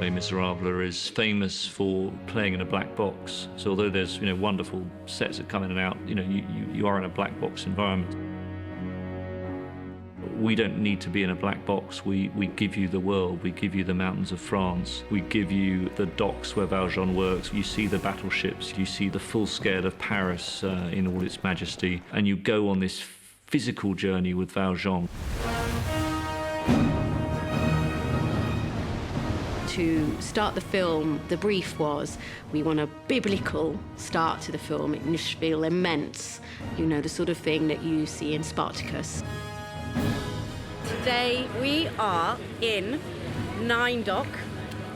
Les Miserables is famous for playing in a black box. So although there's wonderful sets that come in and out, you are in a black box environment. We don't need to be in a black box. We give you the world. We give you the mountains of France. We give you the docks where Valjean works. You see the battleships. You see the full scale of Paris in all its majesty. And you go on this physical journey with Valjean. To start the film, the brief was, we want a biblical start to the film. It must feel immense, the sort of thing that you see in Spartacus. Today we are in 9 Dock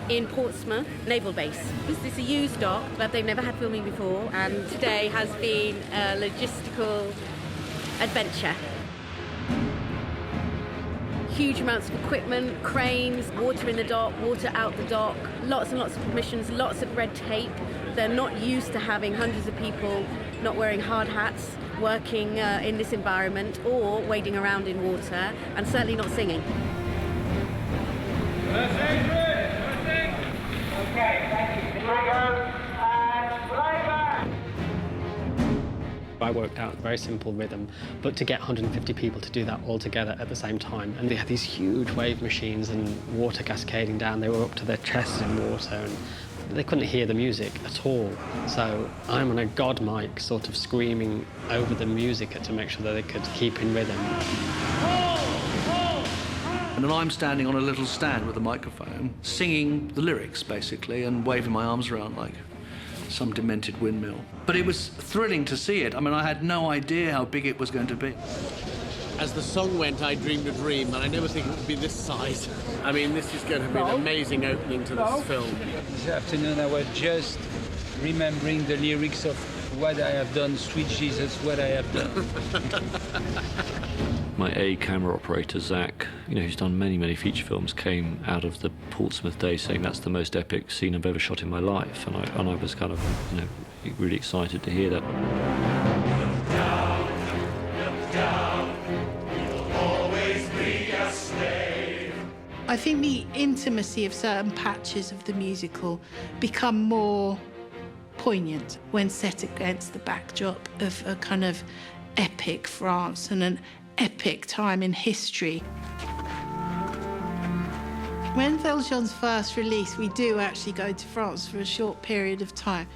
in Portsmouth Naval Base. This is a used dock, but they've never had filming before, and today has been a logistical adventure. Huge amounts of equipment, cranes, water in the dock, water out the dock, lots and lots of permissions, lots of red tape. They're not used to having hundreds of people not wearing hard hats, working in this environment or wading around in water, and certainly not singing. Okay, thank you. Here we go, and playback! I worked out a very simple rhythm, but to get 150 people to do that all together at the same time, and they had these huge wave machines and water cascading down, they were up to their chests in water, and they couldn't hear the music at all. So I'm on a god mic sort of screaming over the music to make sure that they could keep in rhythm. And then I'm standing on a little stand with a microphone, singing the lyrics, basically, and waving my arms around like some demented windmill. But it was thrilling to see it. I mean, I had no idea how big it was going to be. As the song went, I dreamed a dream, and I never think it would be this size. I mean, this is going to be an amazing opening to this film. This afternoon, I was just remembering the lyrics of what I have done, sweet Jesus, what I have done. My A camera operator, Zach, who's done many, many feature films, came out of the Portsmouth days saying that's the most epic scene I've ever shot in my life. And I was kind of, really excited to hear that. Look down, you'll always be a slave. I think the intimacy of certain patches of the musical become more poignant when set against the backdrop of a kind of epic France and an epic time in history. When Valjean's first release, we do actually go to France for a short period of time.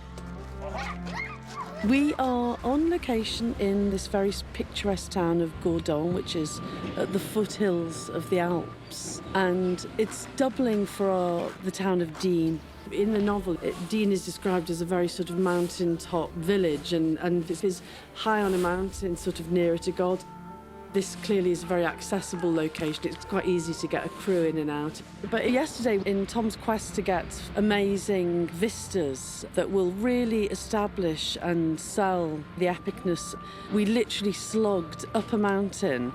We are on location in this very picturesque town of Gourdon, which is at the foothills of the Alps, and it's doubling for the town of Digne. In the novel, Digne is described as a very sort of mountaintop village, and it is high on a mountain, sort of nearer to God. This clearly is a very accessible location. It's quite easy to get a crew in and out. But yesterday, in Tom's quest to get amazing vistas that will really establish and sell the epicness, we literally slogged up a mountain.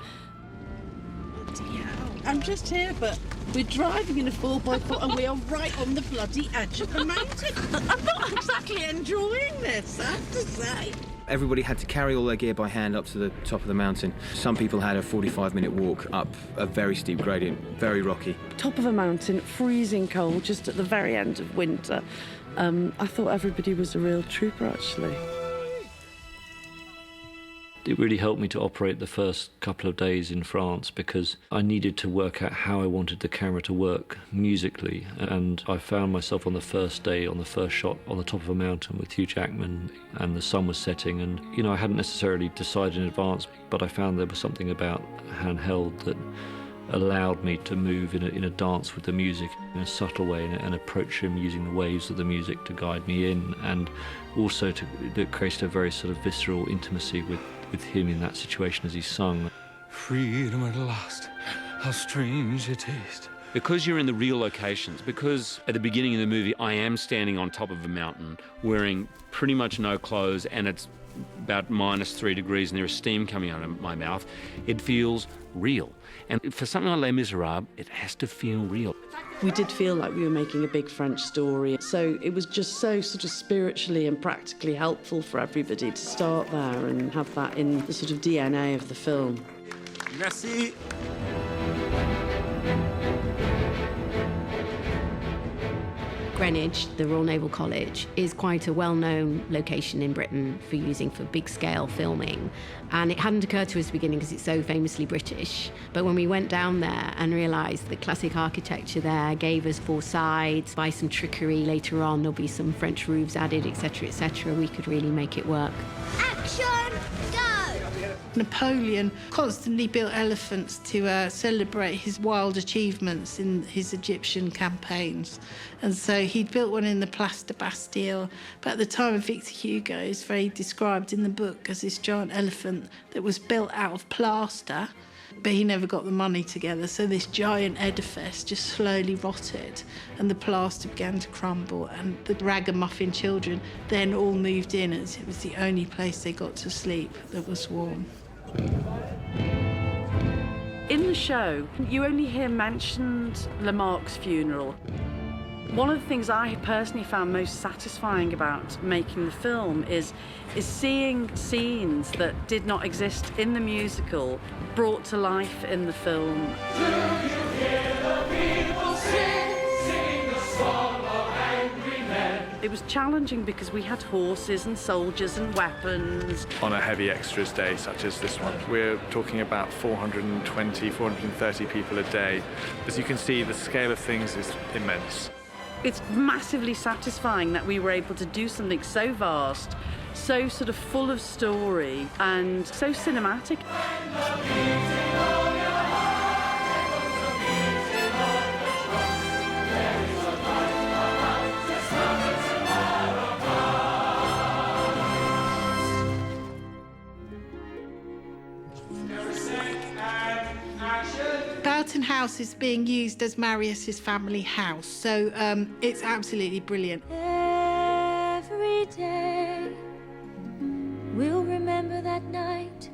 I'm just here, but we're driving in a 4x4 and we are right on the bloody edge of the mountain. I'm not exactly enjoying this, I have to say. Everybody had to carry all their gear by hand up to the top of the mountain. Some people had a 45-minute walk up a very steep gradient, very rocky. Top of a mountain, freezing cold, just at the very end of winter. I thought everybody was a real trooper, actually. It really helped me to operate the first couple of days in France because I needed to work out how I wanted the camera to work musically. And I found myself on the first day, on the first shot, on the top of a mountain with Hugh Jackman, and the sun was setting. And, I hadn't necessarily decided in advance, but I found there was something about handheld that allowed me to move in a dance with the music in a subtle way and approach him using the waves of the music to guide me in, and also that created a very sort of visceral intimacy with him in that situation as he sung. Freedom at last, how strange it is. Because you're in the real locations, because at the beginning of the movie I am standing on top of a mountain wearing pretty much no clothes and it's about -3 degrees and there is steam coming out of my mouth, it feels real. And for something like Les Miserables, it has to feel real. We did feel like we were making a big French story, so it was just so sort of spiritually and practically helpful for everybody to start there and have that in the sort of DNA of the film. Merci. Greenwich, the Royal Naval College, is quite a well-known location in Britain for using for big-scale filming. And it hadn't occurred to us at the beginning because it's so famously British. But when we went down there and realised the classic architecture there gave us 4 sides, by some trickery later on there'll be some French roofs added, etc., we could really make it work. Action, go! Napoleon constantly built elephants to celebrate his wild achievements in his Egyptian campaigns. And so he'd built one in the Place de Bastille. But at the time of Victor Hugo, it's very described in the book as this giant elephant that was built out of plaster, but he never got the money together, so this giant edifice just slowly rotted and the plaster began to crumble, and the ragamuffin children then all moved in as it was the only place they got to sleep that was warm. In the show, you only hear mentioned Lamarck's funeral. One of the things I personally found most satisfying about making the film is seeing scenes that did not exist in the musical brought to life in the film. It was challenging because we had horses and soldiers and weapons. On a heavy extras day such as this one, we're talking about 420, 430 people a day. As you can see, the scale of things is immense. It's massively satisfying that we were able to do something so vast, so sort of full of story and so cinematic. Boughton House is being used as Marius's family house, so it's absolutely brilliant. Every day we'll remember that night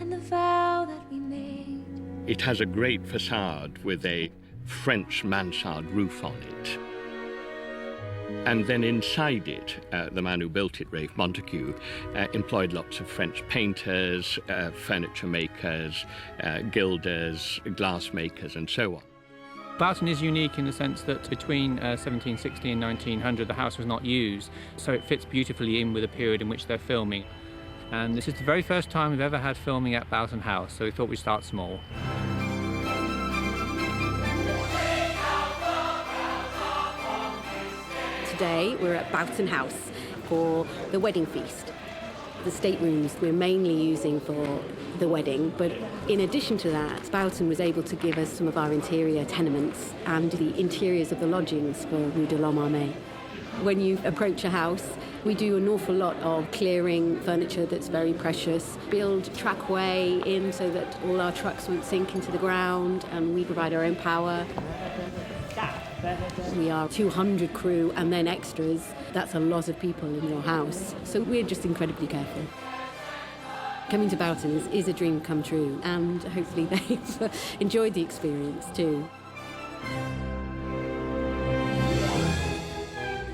and the vow that we made. It has a great facade with a French mansard roof on it. And then inside it, the man who built it, Ralph Montague, employed lots of French painters, furniture makers, gilders, glass makers, and so on. Boughton is unique in the sense that between 1760 and 1900 the house was not used, so it fits beautifully in with the period in which they're filming. And this is the very first time we've ever had filming at Boughton House, so we thought we'd start small. Today we're at Boughton House for the wedding feast. The staterooms we're mainly using for the wedding, but in addition to that, Boughton was able to give us some of our interior tenements and the interiors of the lodgings for Rue de l'Homme Armé. When you approach a house, we do an awful lot of clearing furniture that's very precious, build trackway in so that all our trucks won't sink into the ground, and we provide our own power. We are 200 crew and then extras. That's a lot of people in your house. So we're just incredibly careful. Coming to Boughton is a dream come true, and hopefully they've enjoyed the experience too.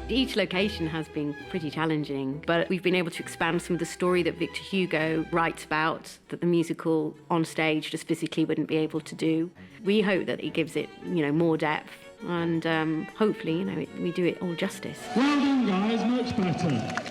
Each location has been pretty challenging, but we've been able to expand some of the story that Victor Hugo writes about that the musical on stage just physically wouldn't be able to do. We hope that it gives it, more depth, and hopefully, we do it all justice. Well done, guys, much better.